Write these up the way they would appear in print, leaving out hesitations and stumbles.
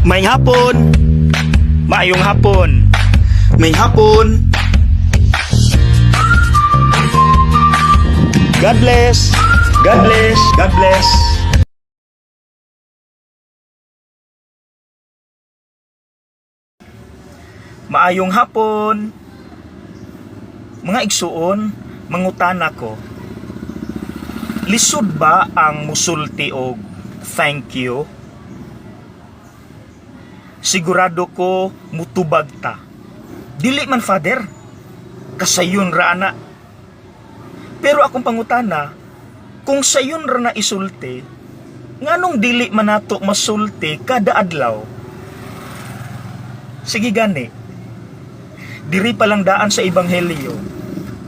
May hapon. Maayong hapon. May hapon. God bless. God bless. God bless. Maayong hapon. Mga igsuon, mangutana ko. Lisod ba ang musulti og thank you? Sigurado ko mutubag ta. Dili man, Father. Kasayon ra ana. Pero akong pangutana, kung sayon ra na isulti, nganong dili man nato masulti kada adlaw? Sige gani. Diri pa lang daan sa ebanghelyo,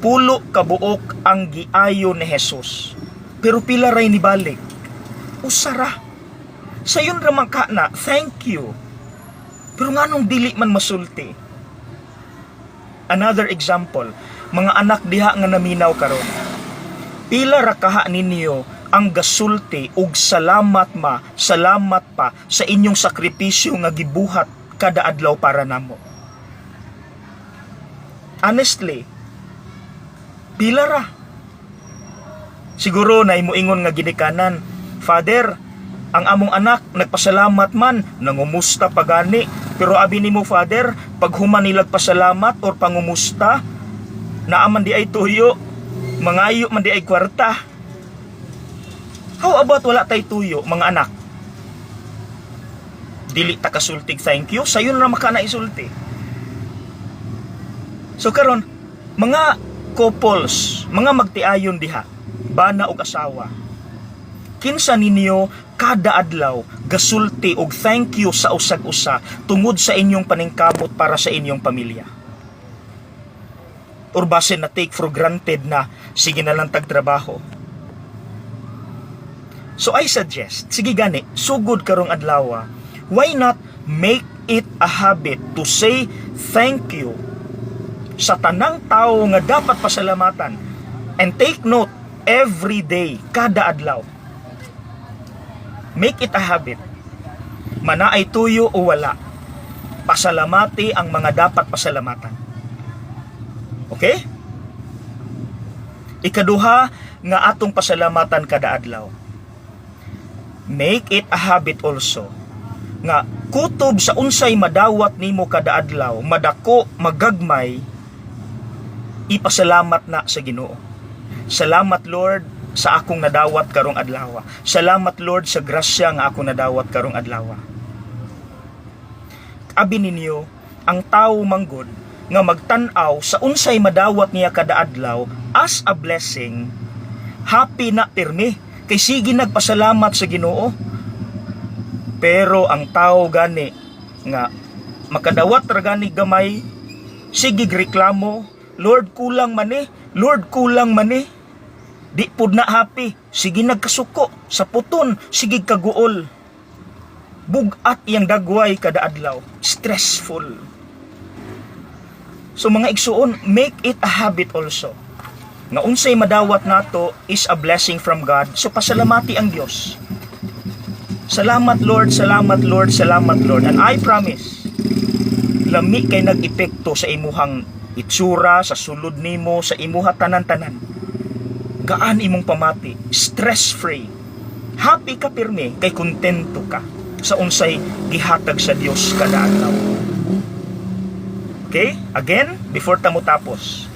pulo kabuok ang giayo ni Jesus. Pero pila ray nibalik. Usara. Sayon ra man ka na, thank you. Pero nganong dili man masulti? Another example, mga anak diha nga naminaw karon. Pila ra kaha ninyo ang gasulti ug salamat pa sa inyong sakripisyo nga gibuhat kada adlaw para namo. Honestly, pila ra? Siguro na imuingon nga ginikanan, Father, ang among anak nagpasalamat man, nangumusta pagani. Pero abi nimo, Father, pag human nilag pasalamat or pangumusta, naaman di ay tuyo, mangayo man di ay kwarta. How about wala tay tuyo, mga anak? Dili ta kasultig thank you, sayon na makana isulti. So karon, mga couples, mga magtiayon diha, bana og asawa, kinsa ninyo kada adlaw gasulti og thank you sa usag-usa tungod sa inyong paningkamot para sa inyong pamilya? Or base na take for granted na sige na lang tagtrabaho? So I suggest, sige gani, sugod karong adlaw, why not make it a habit to say thank you sa tanang tao nga dapat pasalamatan, and take note every day, kada adlaw. Make it a habit. Manaay tuyo o wala, pasalamati ang mga dapat pasalamatan. Okay? Ikaduha nga atong pasalamatan kada adlaw. Make it a habit also nga kutob sa unsay madawat nimo kada adlaw, madako, magagmay, ipasalamat na sa Ginoo. Salamat, Lord, sa akong nadawat karong adlaw. Salamat, Lord, sa grasya nga akong nadawat karong adlaw. Abi ninyo, ang tao manggod nga magtan-aw sa unsay madawat niya kada adlaw as a blessing, happy na pirmi, kay sige nagpasalamat sa Ginoo. Pero ang tao gani nga makadawat ra gani gamay, sige reklamo, Lord kulang man eh, Lord kulang man eh. Di pud na happy, sige nagkasuko, sa puton, sige kaguol. Bugat yang dagway kada adlaw, stressful. So mga igsuon, make it a habit also. Nga unsay madawat nato is a blessing from God, so pasalamati ang Dios. Salamat Lord, salamat Lord, salamat Lord. And I promise, lami kay nag-epekto sa imuhang itsura, sa sulod nimo, sa imuha tanan-tanan. Gaan imong pamati, stress-free. Happy ka pirmi, kay kontento ka sa unsay gihatag sa Dios kada adlaw. Okay? Again, before ta mo tapos.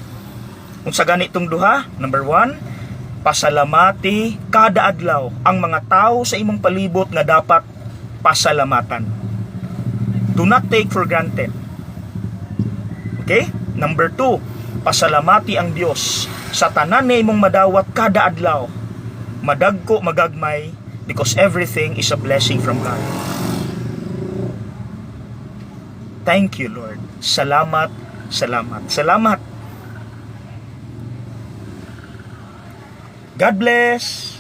Unsa ganitong duha? Number 1, pasalamati kada adlaw ang mga tao sa imong palibot nga dapat pasalamatan. Do not take for granted. Okay? Number 2, pasalamati ang Dios sa tanan na imong madawat kada adlaw. Madagko, magagmay, because everything is a blessing from God. Thank you, Lord. Salamat, salamat, salamat. God bless.